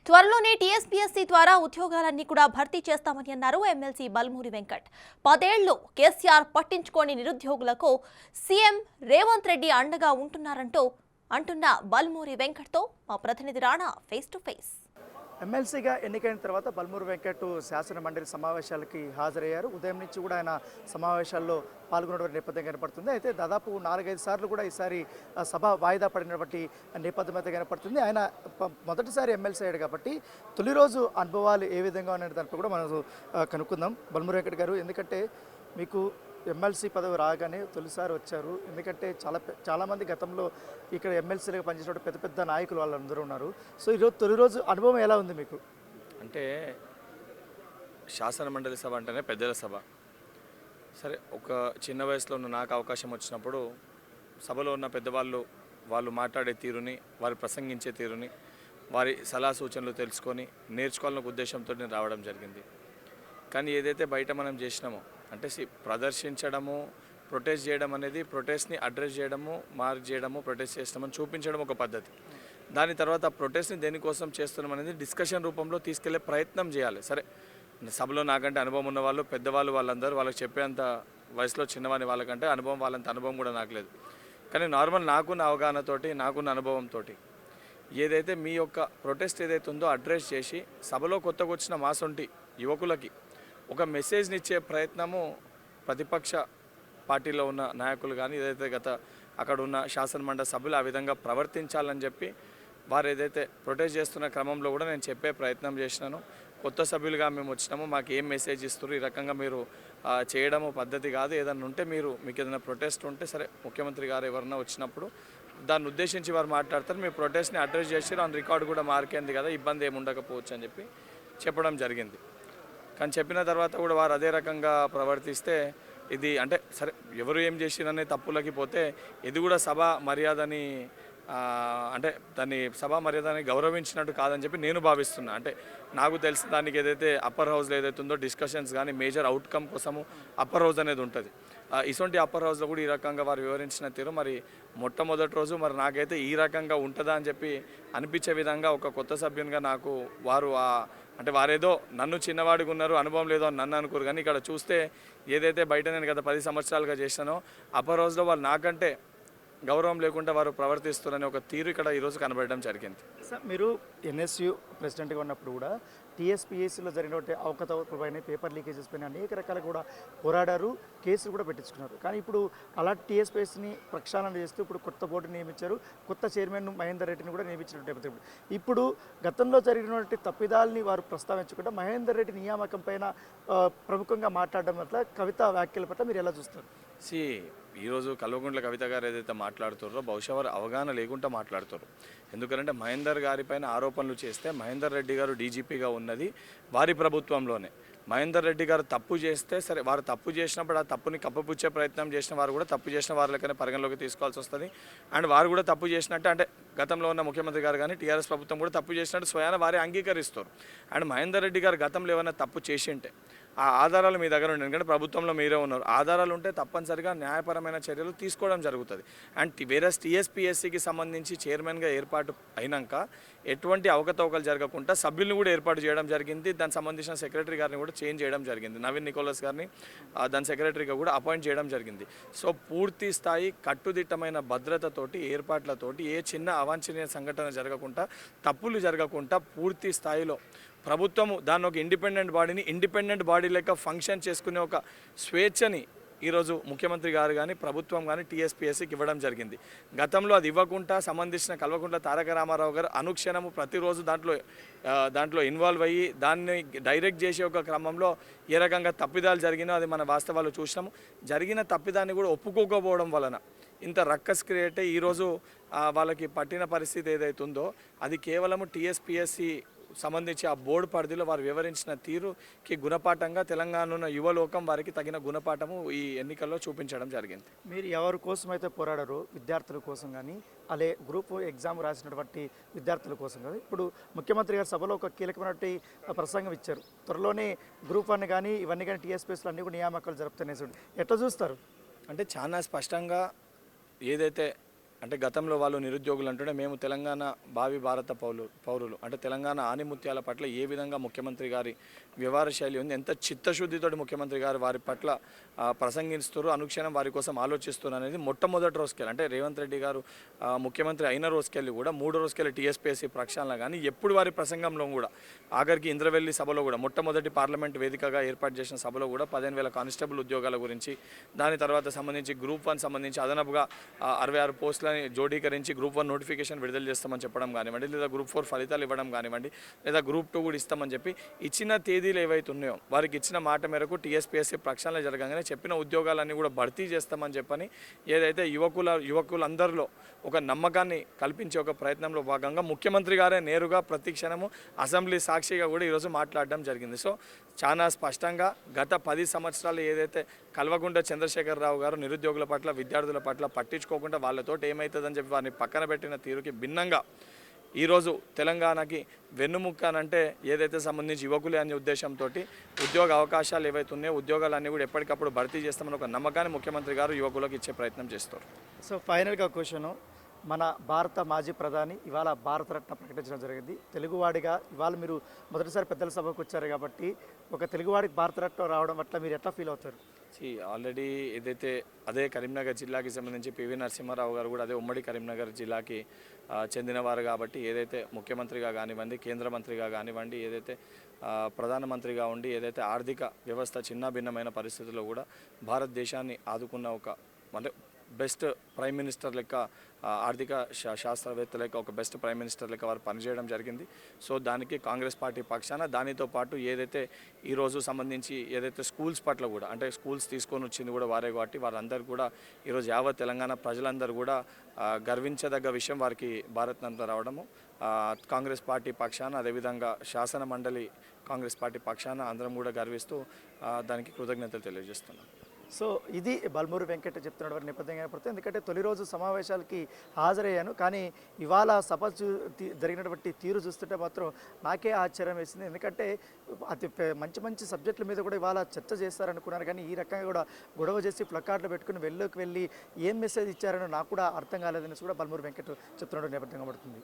త్వరలోనే టీఎస్పీఎస్సీ ద్వారా ఉద్యోగాలన్నీ కూడా భర్తీ చేస్తామని అన్నారు ఎమ్మెల్సీ బల్మూరి వెంకట్. 10 ఏళ్లు కేసీఆర్ పట్టించుకోని నిరుద్యోగులకు సీఎం రేవంత్ రెడ్డి అండగా అంటున్న బల్మూరి వెంకట్తో మా ప్రతినిధి రాణా ఫేస్ టు ఫేస్. ఎమ్మెల్సీగా ఎన్నికైన తర్వాత బల్మూరి వెంకట్ శాసన మండలి సమావేశాలకి హాజరయ్యారు. ఉదయం నుంచి కూడా ఆయన సమావేశాల్లో పాల్గొనడం నేపథ్యం కనపడుతుంది. అయితే దాదాపు 4-5 సార్లు కూడా ఈసారి సభ వాయిదా పడినటువంటి నేపథ్యం అయితే కనపడుతుంది. ఆయన మొదటిసారి ఎమ్మెల్సీ అయ్యాడు కాబట్టి తొలి రోజు అనుభవాలు ఏ విధంగా ఉన్నాయి దానిపై కూడా మనం కనుక్కుందాం. బల్మూరి వెంకట్ గారు, ఎందుకంటే మీకు ఎమ్మెల్సీ పదవి రాగానే తొలిసారి వచ్చారు. ఎందుకంటే చాలామంది గతంలో ఇక్కడ ఎమ్మెల్సీలుగా పనిచేసిన పెద్ద పెద్ద నాయకులు వాళ్ళందరూ ఉన్నారు. సో ఈరోజు తొలి రోజు అనుభవం ఎలా ఉంది మీకు? అంటే శాసన మండలి సభ అంటేనే పెద్దల సభ. సరే, ఒక చిన్న వయసులో ఉన్న నాకు అవకాశం వచ్చినప్పుడు సభలో ఉన్న పెద్దవాళ్ళు వాళ్ళు మాట్లాడే తీరుని, వారు ప్రసంగించే తీరుని, వారి సలహా సూచనలు తెలుసుకొని నేర్చుకోవాలన్న ఉద్దేశంతో నేను రావడం జరిగింది. కానీ ఏదైతే బయట మనం చేసినామో అంటే ప్రదర్శించడము, ప్రొటెస్ట్ చేయడం అనేది, ప్రొటెస్ట్ని అడ్రస్ చేయడము, మార్క్ చేయడము, ప్రొటెస్ట్ చేస్తామని చూపించడం ఒక పద్ధతి. దాని తర్వాత ప్రొటెస్ట్ని దేనికోసం చేస్తున్నాం అనేది డిస్కషన్ రూపంలో తీసుకెళ్లే ప్రయత్నం చేయాలి. సరే, సభలో నాకంటే అనుభవం ఉన్న వాళ్ళు, పెద్దవాళ్ళు, వాళ్ళందరూ వాళ్ళకి చెప్పేంత వయసులో చిన్నవాని వాళ్ళకంటే అనుభవం, వాళ్ళంత అనుభవం కూడా నాకు లేదు. కానీ నార్మల్ నాకున్న అవగాహనతోటి, నాకున్న అనుభవంతో ఏదైతే మీ యొక్క ప్రొటెస్ట్ ఏదైతే ఉందో అడ్రస్ చేసి సభలో కొత్తగా వచ్చిన మాసొంటి యువకులకి ఒక మెసేజ్ని ఇచ్చే ప్రయత్నము ప్రతిపక్ష పార్టీలో ఉన్న నాయకులు కానీ ఏదైతే అక్కడ ఉన్న శాసనమండలి సభ్యులు ఆ విధంగా ప్రవర్తించాలని చెప్పి వారు ఏదైతే ప్రొటెస్ట్ చేస్తున్న క్రమంలో కూడా నేను చెప్పే ప్రయత్నం చేసినాను. కొత్త సభ్యులుగా మేము వచ్చినాము, మాకు ఏం మెసేజ్ ఇస్తారు, ఈ రకంగా మీరు చేయడము పద్ధతి కాదు, ఏదన్నా ఉంటే మీకు ఏదైనా ప్రొటెస్ట్ ఉంటే సరే ముఖ్యమంత్రి గారు ఎవరన్నా వచ్చినప్పుడు దాన్ని ఉద్దేశించి వారు మాట్లాడతారు, మీ ప్రొటెస్ట్ని అడ్రస్ చేసి ఆన్ రికార్డు కూడా మార్కేంది కదా, ఇబ్బంది ఏమి ఉండకపోవచ్చు అని చెప్పి చెప్పడం జరిగింది. కానీ చెప్పిన తర్వాత కూడా వారు అదే రకంగా ప్రవర్తిస్తే ఇది అంటే సరే ఎవరు ఏం చేసిరనే తప్పులకి పోతే ఇది కూడా సభ మర్యాదని అంటే దాన్ని సభా మర్యాదని గౌరవించినట్టు కాదని చెప్పి నేను భావిస్తున్నా. అంటే నాకు తెలిసిన దానికి ఏదైతే అప్పర్ హౌస్లో ఏదైతే ఉందో డిస్కషన్స్ కానీ మేజర్ అవుట్కమ్ కోసము అప్పర్ హౌస్ అనేది ఉంటుంది. ఇటువంటి అప్పర్ హౌస్లో కూడా ఈ రకంగా వారు వివరించిన తీరు మరి మొట్టమొదటి రోజు మరి నాకైతే ఈ రకంగా ఉంటుందా అని చెప్పి అనిపించే విధంగా ఒక కొత్త సభ్యునిగా నాకు వారు అంటే వారేదో నన్ను చిన్నవాడిగా ఉన్నారు, అనుభవం లేదో అని నన్ను అనుకోరు. కానీ ఇక్కడ చూస్తే ఏదైతే బయట నేను గత 10 సంవత్సరాలుగా చేశానో అప్పర్ హౌస్లో వాళ్ళు నాకంటే గౌరవం లేకుండా వారు ప్రవర్తిస్తున్నారనే ఒక తీరు ఇక్కడ ఈరోజు కనబడడం జరిగింది. సార్, మీరు ఎన్ఎస్యు ప్రెసిడెంట్గా ఉన్నప్పుడు కూడా టీఎస్పీఎస్సీలో జరిగినటువంటి అవకతవకలపైన, పేపర్ లీకేజెస్ పైన అనేక రకాలు కూడా పోరాడారు, కేసులు కూడా పెట్టించుకున్నారు. కానీ ఇప్పుడు అలా టీఎస్పీఎస్సీని ప్రక్షాళన చేస్తూ ఇప్పుడు కొత్త బోర్డు నియమించారు, కొత్త చైర్మన్ మహేందర్ రెడ్డిని కూడా నియమించినట్టు. ఇప్పుడు గతంలో జరిగినటువంటి తప్పిదాలని వారు ప్రస్తావించకుండా మహేందర్ రెడ్డి నియామకం పైన ప్రముఖంగా మాట్లాడడం పట్ల, కవిత వ్యాఖ్యల పట్ల మీరు ఎలా చూస్తారు? ఈరోజు కల్వకుంట్ల కవిత గారు ఏదైతే మాట్లాడుతారో బహుశా వారు అవగాహన లేకుండా మాట్లాడుతారు. ఎందుకంటే మహేందర్ గారి పైన ఆరోపణలు చేస్తే మహేందర్ రెడ్డి గారు డీజీపీగా ఉన్నది వారి ప్రభుత్వంలోనే. మహేందర్ రెడ్డి గారు తప్పు చేస్తే సరే, వారు తప్పు చేసినప్పుడు ఆ తప్పుని కప్పపుచ్చే ప్రయత్నం చేసిన వారు కూడా తప్పు చేసిన వారికైనా పరిగణలోకి తీసుకోవాల్సి వస్తుంది. అండ్ వారు కూడా తప్పు చేసినట్టు అంటే గతంలో ఉన్న ముఖ్యమంత్రి గారు కానీ టీఆర్ఎస్ ప్రభుత్వం కూడా తప్పు చేసినట్టు స్వయాన వారే అంగీకరిస్తారు. అండ్ మహేందర్ రెడ్డి గారు గతంలో ఏమైనా తప్పు చేసి ఉంటే ఆ ఆధారాలు మీ దగ్గర ఉండే, ఎందుకంటే ప్రభుత్వంలో మీరే ఉన్నారు, ఆధారాలు ఉంటే తప్పనిసరిగా న్యాయపరమైన చర్యలు తీసుకోవడం జరుగుతుంది. అండ్ వేరే టీఎస్పీఎస్సీకి సంబంధించి చైర్మన్గా ఏర్పాటు అయినాక ఎటువంటి అవకతవకలు జరగకుండా సభ్యులను కూడా ఏర్పాటు చేయడం జరిగింది. దానికి సంబంధించిన సెక్రటరీ గారిని కూడా చేంజ్ చేయడం జరిగింది. నవీన్ నికోలస్ గారిని దాని సెక్రటరీగా కూడా అపాయింట్ చేయడం జరిగింది. సో పూర్తి స్థాయి కట్టుదిట్టమైన భద్రతతోటి, ఏర్పాట్లతోటి ఏ చిన్న అవాంఛనీయ సంఘటన జరగకుండా, తప్పులు జరగకుండా పూర్తి స్థాయిలో ప్రభుత్వము దాన్ని ఒక ఇండిపెండెంట్ బాడీ లెక్క ఫంక్షన్ చేసుకునే ఒక స్వేచ్ఛని ఈరోజు ముఖ్యమంత్రి గారు కానీ ప్రభుత్వం కానీ టీఎస్పీఎస్సీకి ఇవ్వడం జరిగింది. గతంలో అది ఇవ్వకుండా సంబంధించిన కల్వకుంట్ల తారక రామారావు గారు అనుక్షణము ప్రతిరోజు దాంట్లో ఇన్వాల్వ్ అయ్యి దాన్ని డైరెక్ట్ చేసే ఒక క్రమంలో ఏ రకంగా తప్పిదాలు జరిగినో అది మన వాస్తవాలు చూసినాము. జరిగిన తప్పిదాన్ని కూడా ఒప్పుకోకపోవడం వలన ఇంత రక్కస్ క్రియేట్ అయ్యి ఈరోజు వాళ్ళకి పట్టిన పరిస్థితి ఏదైతుందో అది కేవలము టీఎస్పీఎస్సీ సంబంధించి ఆ బోర్డు పరిధిలో వారు వివరించిన తీరుకి గుణపాఠంగా తెలంగాణ యువలోకం వారికి తగిన గుణపాఠము ఈ ఎన్నికల్లో చూపించడం జరిగింది. మీరు ఎవరి కోసం అయితే పోరాడారో విద్యార్థుల కోసం కానీ, అలే గ్రూప్ ఎగ్జామ్ రాసినటువంటి విద్యార్థుల కోసం కానీ, ఇప్పుడు ముఖ్యమంత్రి గారు సభలో ఒక కీలకమైనటువంటి ప్రసంగం ఇచ్చారు. త్వరలోనే గ్రూప్ 1 కానీ ఇవన్నీ కానీ టీఎస్పీఎస్లో అన్ని కూడా నియామకాలు జరుపుతాయి. ఎట్లా చూస్తారు? అంటే చాలా స్పష్టంగా ఏదైతే అంటే గతంలో వాళ్ళు నిరుద్యోగులు అంటుంటే మేము తెలంగాణ భావి భారత పౌరులు అంటే తెలంగాణ ఆనిముత్యాల పట్ల ఏ విధంగా ముఖ్యమంత్రి గారి వ్యవహార శైలి ఉంది, ఎంత చిత్తశుద్ధితోటి ముఖ్యమంత్రి గారు వారి పట్ల ప్రసంగిస్తారు, అనుక్షణం వారి కోసం ఆలోచిస్తున్నారు అనేది మొట్టమొదటి రోజుకెళ్ళి అంటే రేవంత్ రెడ్డి గారు ముఖ్యమంత్రి అయిన రోజుకెళ్ళి కూడా 3వ రోజుకెళ్ళి టీఎస్పీఎస్సీ ప్రక్షాళన కానీ ఎప్పుడు వారి ప్రసంగంలో కూడా ఆఖరికి ఇంద్రవెల్లి సభలో కూడా మొట్టమొదటి పార్లమెంట్ వేదికగా ఏర్పాటు చేసిన సభలో కూడా 15,000 కానిస్టేబుల్ ఉద్యోగాల గురించి, దాని తర్వాత సంబంధించి గ్రూప్ 1 సంబంధించి అదనపుగా 66 పోస్టులని జోడీకరించి గ్రూప్ 1 నోటిఫికేషన్ విడుదల చేస్తామని చెప్పడం కానివ్వండి, లేదా గ్రూప్ 4 ఫలితాలు ఇవ్వడం కానివ్వండి, లేదా గ్రూప్ 2 కూడా ఇస్తామని చెప్పి ఇచ్చిన తేదీలు ఏవైతే ఉన్నాయో వారికి ఇచ్చిన మాట మేరకు టీఎస్పీఎస్సీ ప్రక్షాళన జరగగానే చెప్పిన ఉద్యోగాలన్నీ కూడా భర్తీ చేస్తామని చెప్పని ఏదైతే యువకులందరిలో ఒక నమ్మకాన్ని కల్పించే ఒక ప్రయత్నంలో భాగంగా ముఖ్యమంత్రి గారే నేరుగా ప్రతి క్షణము అసెంబ్లీ సాక్షిగా కూడా ఈరోజు మాట్లాడడం జరిగింది. సో చాలా స్పష్టంగా గత 10 సంవత్సరాలు ఏదైతే కల్వకుంట్ల చంద్రశేఖరరావు గారు నిరుద్యోగుల పట్ల విద్యార్థుల పట్ల పట్టించుకోకుండా వాళ్ళతో ఏమవుతుందని చెప్పి వారిని పక్కన పెట్టిన తీరుకి భిన్నంగా ఈరోజు తెలంగాణకి వెన్నుముక్కనంటే ఏదైతే సంబంధించి యువకులే అనే ఉద్దేశంతో ఉద్యోగ అవకాశాలు ఏవైతే ఉన్నాయో ఉద్యోగాలన్నీ కూడా ఎప్పటికప్పుడు భర్తీ చేస్తామని ఒక నమ్మకాన్ని ముఖ్యమంత్రి గారు యువకులకు ఇచ్చే ప్రయత్నం చేస్తారు. సో ఫైనల్గా క్వశ్చను, మన భారత మాజీ ప్రధాని ఇవాళ భారతరత్న ప్రకటించడం జరిగింది. తెలుగువాడిగా ఇవాళ మీరు మొదటిసారి పెద్దల సభకు వచ్చారు కాబట్టి ఒక తెలుగువాడికి భారతరత్న రావడం పట్ల మీరు ఎట్లా ఫీల్ అవుతారు? ఆల్రెడీ ఏదైతే అదే కరీంనగర్ జిల్లాకి సంబంధించి పివి నరసింహారావు గారు కూడా అదే ఉమ్మడి కరీంనగర్ జిల్లాకి చెందినవారు కాబట్టి ఏదైతే ముఖ్యమంత్రిగా కానివ్వండి, కేంద్ర మంత్రిగా కానివ్వండి, ఏదైతే ప్రధానమంత్రిగా ఉండి ఏదైతే ఆర్థిక వ్యవస్థ చిన్నభిన్నమైన పరిస్థితుల్లో కూడా భారతదేశాన్ని ఆదుకున్న ఒక అంటే బెస్ట్ ప్రైమ్ మినిస్టర్ లెక్క ఆర్థిక శాస్త్రవేత్త లెక్క ఒక బెస్ట్ ప్రైమ్ మినిస్టర్ లెక్క వారు పనిచేయడం జరిగింది. సో దానికి కాంగ్రెస్ పార్టీ పక్షాన దానితో పాటు ఏదైతే ఈరోజు సంబంధించి ఏదైతే స్కూల్స్ పట్ల కూడా అంటే స్కూల్స్ తీసుకొని వచ్చింది కూడా వారే కాబట్టి వారందరూ కూడా ఈరోజు యావత్ తెలంగాణ ప్రజలందరూ కూడా గర్వించదగ్గ విషయం వారికి భారతరత్న రావడము. కాంగ్రెస్ పార్టీ పక్షాన అదేవిధంగా శాసన మండలి కాంగ్రెస్ పార్టీ పక్షాన అందరం కూడా గర్విస్తూ దానికి కృతజ్ఞతలు తెలియజేస్తున్నాం. సో ఇది బల్మూరి వెంకట చెప్తున్న నేపథ్యం కనపడుతుంది. ఎందుకంటే తొలి రోజు సమావేశాలకి హాజరయ్యాను, కానీ ఇవాళ సభ జరిగినటువంటి తీరు చూస్తుంటే మాత్రం నాకే ఆశ్చర్యం వేసింది. ఎందుకంటే అతి మంచి మంచి సబ్జెక్టుల మీద కూడా ఇవాళ చర్చ చేస్తారనుకున్నారు, కానీ ఈ రకంగా కూడా గొడవ చేసి ప్లకార్డులు పెట్టుకుని వెళ్ళి ఏం మెసేజ్ ఇచ్చారని నాకు కూడా అర్థం కాలేదని కూడా బల్మూరి వెంకట చెప్తున్న నేపథ్యం కనబడుతుంది.